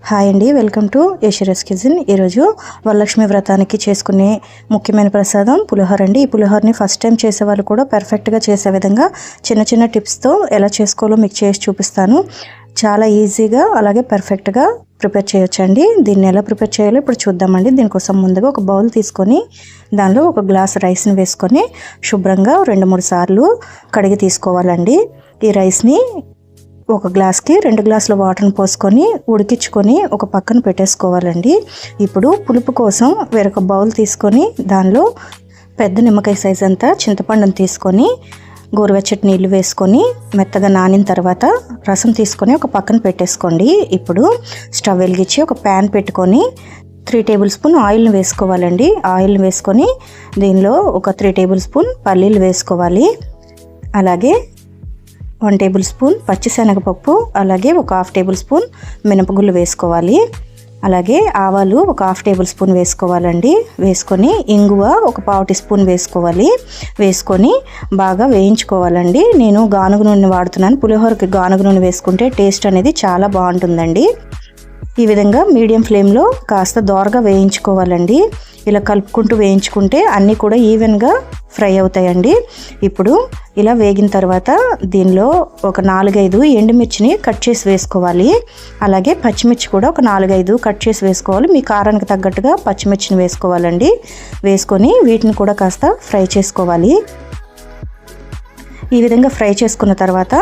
Hi అండి, welcome to యశ్వరస్ kitchen. ఈరోజు వరలక్ష్మి వ్రతానికి చేసుకునే ముఖ్యమైన ప్రసాదం పులిహోర అండి. ఈ పులిహోరని ఫస్ట్ టైం చేసేవాళ్ళు కూడా పర్ఫెక్ట్గా చేసే విధంగా చిన్న చిన్న టిప్స్తో ఎలా చేసుకోవాలో మీకు చేసి చూపిస్తాను. చాలా ఈజీగా అలాగే పర్ఫెక్ట్గా ప్రిపేర్ చేయొచ్చండి. దీన్ని ఎలా ప్రిపేర్ చేయాలో ఇప్పుడు చూద్దామండి. దీనికోసం ముందుగా ఒక బౌల్ తీసుకొని దానిలో ఒక గ్లాస్ రైస్ని వేసుకొని శుభ్రంగా 2-3 సార్లు కడిగి తీసుకోవాలండి. ఈ రైస్ని ఒక గ్లాస్కి 2 గ్లాసుల వాటర్ని పోసుకొని ఉడికించుకొని ఒక పక్కన పెట్టేసుకోవాలండి. ఇప్పుడు పులుపు కోసం వేరొక బౌల్ తీసుకొని దానిలో పెద్ద నిమ్మకాయ సైజ్ అంతా చింతపండుని తీసుకొని గోరువెచ్చటి నీళ్ళు వేసుకొని మెత్తగా నానిన తర్వాత రసం తీసుకొని ఒక పక్కన పెట్టేసుకోండి. ఇప్పుడు స్టవ్ వెలిగించి ఒక ప్యాన్ పెట్టుకొని 3 టేబుల్ స్పూన్ ఆయిల్ని వేసుకోవాలండి. ఆయిల్ని వేసుకొని దీనిలో ఒక 3 టేబుల్ స్పూన్ పల్లీలు వేసుకోవాలి. అలాగే 1 టేబుల్ స్పూన్ పచ్చిశనగపప్పు, అలాగే ఒక 1/2 టేబుల్ స్పూన్ మినపగుళ్ళు వేసుకోవాలి. అలాగే ఆవాలు ఒక 1/2 టేబుల్ స్పూన్ వేసుకోవాలండి. వేసుకొని ఇంగువ ఒక 1/4 టీ స్పూన్ వేసుకోవాలి. వేసుకొని బాగా వేయించుకోవాలండి. నేను గానుగ నూనె వాడుతున్నాను. పులిహోరకి గానుగ నూనె వేసుకుంటే టేస్ట్ అనేది చాలా బాగుంటుందండి. ఈ విధంగా మీడియం ఫ్లేమ్లో కాస్త దోరగా వేయించుకోవాలండి. ఇలా కలుపుకుంటూ వేయించుకుంటే అన్నీ కూడా ఈవెన్గా ఫ్రై అవుతాయండి. ఇప్పుడు ఇలా వేగిన తర్వాత దీనిలో ఒక 4-5 ఎండుమిర్చిని కట్ చేసి వేసుకోవాలి. అలాగే పచ్చిమిర్చి కూడా ఒక 4-5 కట్ చేసి వేసుకోవాలి. మీ కారానికి తగ్గట్టుగా పచ్చిమిర్చిని వేసుకోవాలండి. వేసుకొని వీటిని కూడా కాస్త ఫ్రై చేసుకోవాలి. ఈ విధంగా ఫ్రై చేసుకున్న తర్వాత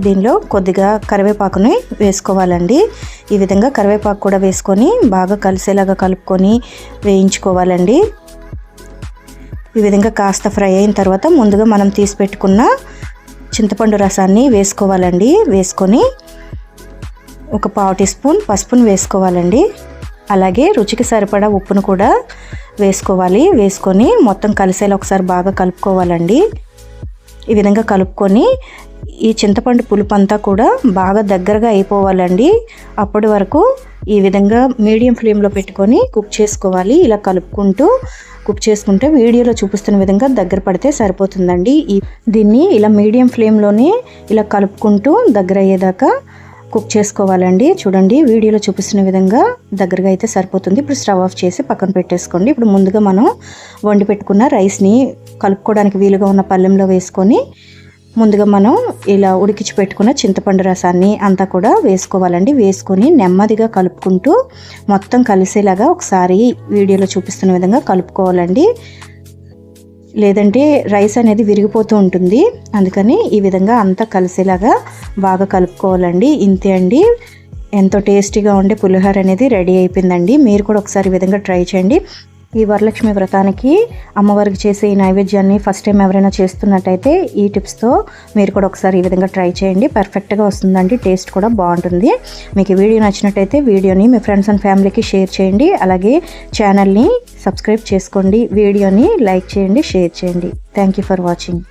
దీనిలో కొద్దిగా కరివేపాకుని వేసుకోవాలండి. ఈ విధంగా కరివేపాకు కూడా వేసుకొని బాగా కలిసేలాగా కలుపుకొని వేయించుకోవాలండి. ఈ విధంగా కాస్త ఫ్రై అయిన తర్వాత ముందుగా మనం తీసి పెట్టుకున్న చింతపండు రసాన్ని వేసుకోవాలండి. వేసుకొని ఒక 1/4 టీ స్పూన్ పసుపును వేసుకోవాలండి. అలాగే రుచికి సరిపడా ఉప్పును కూడా వేసుకోవాలి. వేసుకొని మొత్తం కలిసేలా ఒకసారి బాగా కలుపుకోవాలండి. ఈ విధంగా కలుపుకొని ఈ చింతపండు పులుపు అంతా కూడా బాగా దగ్గరగా అయిపోవాలండి. అప్పటి వరకు ఈ విధంగా మీడియం ఫ్లేమ్లో పెట్టుకొని కుక్ చేసుకోవాలి. ఇలా కలుపుకుంటూ కుక్ చేసుకుంటే వీడియోలో చూపిస్తున్న విధంగా దగ్గర పడితే సరిపోతుందండి. దీన్ని ఇలా మీడియం ఫ్లేమ్లోనే ఇలా కలుపుకుంటూ దగ్గర అయ్యేదాకా కుక్ చేసుకోవాలండి. చూడండి, వీడియోలో చూపిస్తున్న విధంగా దగ్గరగా అయితే సరిపోతుంది. ఇప్పుడు స్టవ్ ఆఫ్ చేసి పక్కన పెట్టేసుకోండి. ఇప్పుడు ముందుగా మనం వండి పెట్టుకున్న రైస్ని కలుపుకోవడానికి వీలుగా ఉన్న పళ్ళెంలో వేసుకొని ముందుగా మనం ఇలా ఉడికించి పెట్టుకున్న చింతపండు రసాన్ని అంతా కూడా వేసుకోవాలండి. వేసుకొని నెమ్మదిగా కలుపుకుంటూ మొత్తం కలిసేలాగా ఒకసారి వీడియోలో చూపిస్తున్న విధంగా కలుపుకోవాలండి. లేదంటే రైస్ అనేది విరిగిపోతూ ఉంటుంది. అందుకని ఈ విధంగా అంతా కలిసేలాగా బాగా కలుపుకోవాలండి. ఇంతే అండి, ఎంతో టేస్టీగా ఉండే పులిహోర అనేది రెడీ అయిపోయిందండి. మీరు కూడా ఒకసారి ఈ విధంగా ట్రై చేయండి. ఈ వరలక్ష్మి వ్రతానికి అమ్మవారికి చేసే ఈ నైవేద్యాన్ని ఫస్ట్ టైం ఎవరైనా చేస్తున్నట్టయితే ఈ టిప్స్తో మీరు కూడా ఒకసారి ఈ విధంగా ట్రై చేయండి. పర్ఫెక్ట్గా వస్తుందండి. టేస్ట్ కూడా బాగుంటుంది. మీకు ఈ వీడియో నచ్చినట్టయితే వీడియోని మీ ఫ్రెండ్స్ అండ్ ఫ్యామిలీకి షేర్ చేయండి. అలాగే ఛానల్ని సబ్స్క్రైబ్ చేసుకోండి. వీడియోని లైక్ చేయండి, షేర్ చేయండి. Thank you for watching.